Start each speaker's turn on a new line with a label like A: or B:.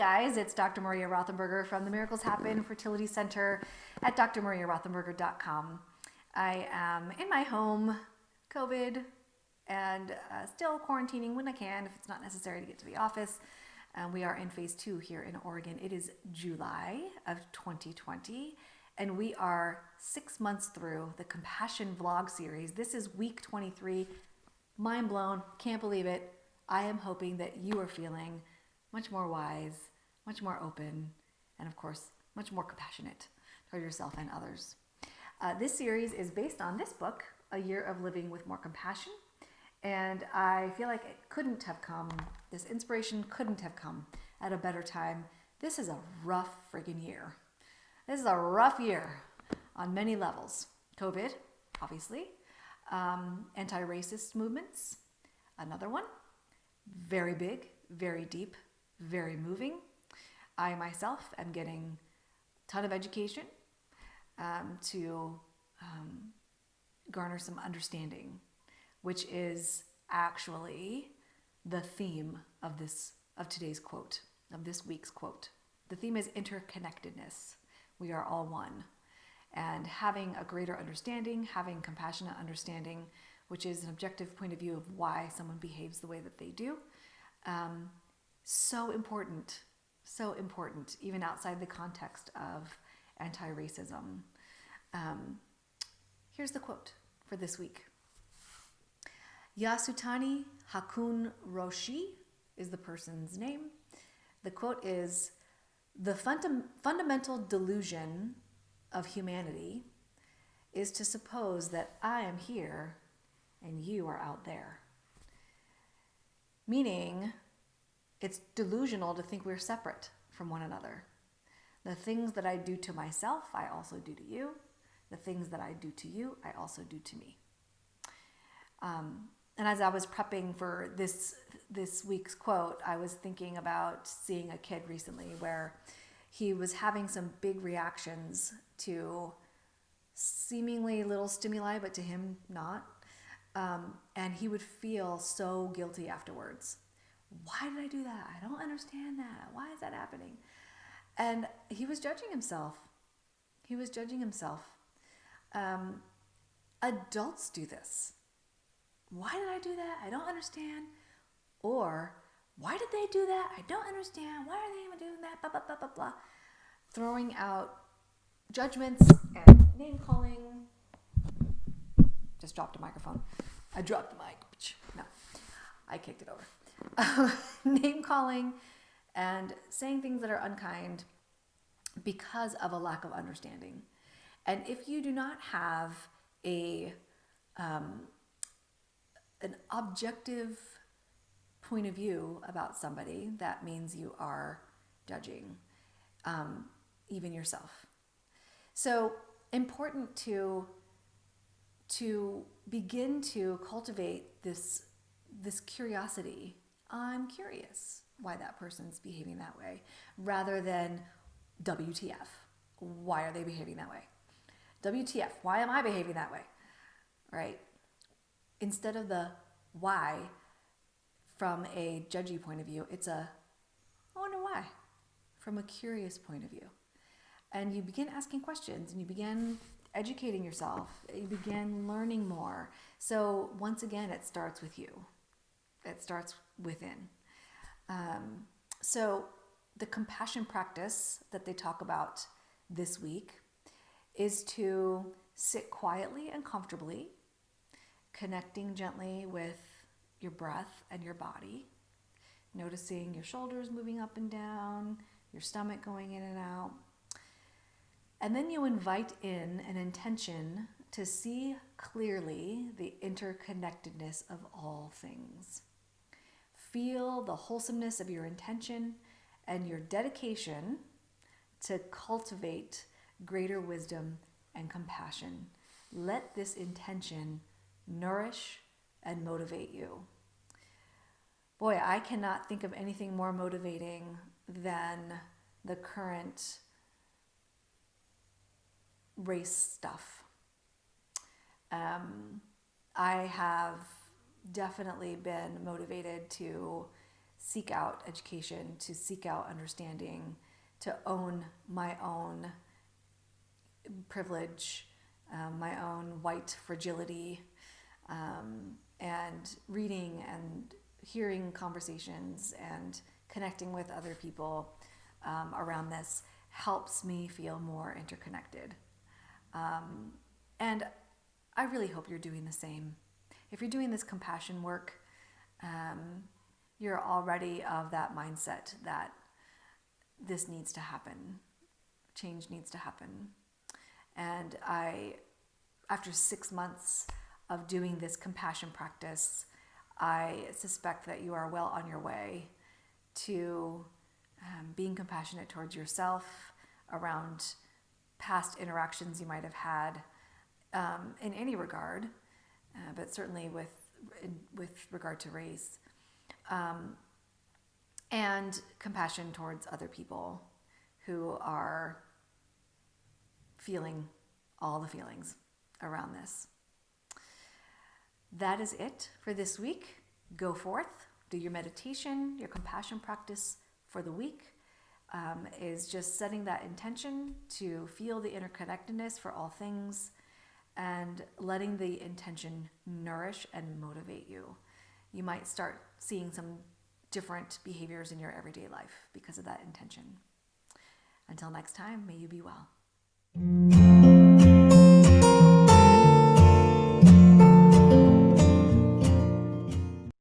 A: guys, it's Dr. Maria Rothenberger from the Miracles Happen Fertility Center at drmariarothenberger.com. I am in my home, COVID, and still quarantining when I can if it's not necessary to get to the office. We are in phase 2 here in Oregon. It is July of 2020, and we are 6 months through the Compassion Vlog series. This is week 23. Mind blown, can't believe it. I am hoping that you are feeling much more wise, much more open, and of course, much more compassionate toward yourself and others. This series is based on this book, A Year of Living with More Compassion, and I feel like it couldn't have come, this inspiration couldn't have come at a better time. This is a rough friggin' year. This is a rough year on many levels. COVID, obviously, anti-racist movements, another one, very big, very deep, very moving. I myself am getting a ton of education to garner some understanding, which is actually the theme of today's quote, of this week's quote. The theme is interconnectedness. We are all one. And having a greater understanding, having compassionate understanding, which is an objective point of view of why someone behaves the way that they do, so important, even outside the context of anti-racism. Here's the quote for this week. Yasutani Roshi is the person's name. The quote is, "The fundamental delusion of humanity is to suppose that I am here and you are out there." Meaning, it's delusional to think we're separate from one another. The things that I do to myself, I also do to you. The things that I do to you, I also do to me. And as I was prepping for this week's quote, I was thinking about seeing a kid recently where he was having some big reactions to seemingly little stimuli, but to him not. And he would feel so guilty afterwards. Why did I do that? I don't understand that. Why is that happening? And he was judging himself. Adults do this. Why did I do that? I don't understand. Or, why did they do that? I don't understand. Why are they even doing that? Blah, blah, blah, blah, blah. Throwing out judgments and name calling. Just dropped a microphone. I dropped the mic. No, I kicked it over. Name calling and saying things that are unkind because of a lack of understanding. And if you do not have an objective point of view about somebody, that means you are judging even yourself. So important to begin to cultivate this curiosity. I'm curious why that person's behaving that way, rather than WTF, why are they behaving that way? WTF, why am I behaving that way? Right? Instead of the why from a judgy point of view, it's I wonder why, from a curious point of view. And you begin asking questions and you begin educating yourself. You begin learning more. So once again, it starts with you. It starts within. So the compassion practice that they talk about this week is to sit quietly and comfortably, connecting gently with your breath and your body, noticing your shoulders moving up and down, your stomach going in and out. And then you invite in an intention to see clearly the interconnectedness of all things. Feel the wholesomeness of your intention and your dedication to cultivate greater wisdom and compassion. Let this intention nourish and motivate you. Boy, I cannot think of anything more motivating than the current race stuff. I have definitely been motivated to seek out education, to seek out understanding, to own my own privilege, my own white fragility, and reading and hearing conversations and connecting with other people around this helps me feel more interconnected. And I really hope you're doing the same. If you're doing this compassion work, you're already of that mindset that this needs to happen. Change needs to happen. And after 6 months of doing this compassion practice, I suspect that you are well on your way to being compassionate towards yourself around past interactions you might have had in any regard, but certainly with regard to race, and compassion towards other people who are feeling all the feelings around this. That is it for this week. Go forth, do your meditation, your compassion practice for the week is just setting that intention to feel the interconnectedness for all things and letting the intention nourish and motivate you. You might start seeing some different behaviors in your everyday life because of that intention. Until next time, may you be well.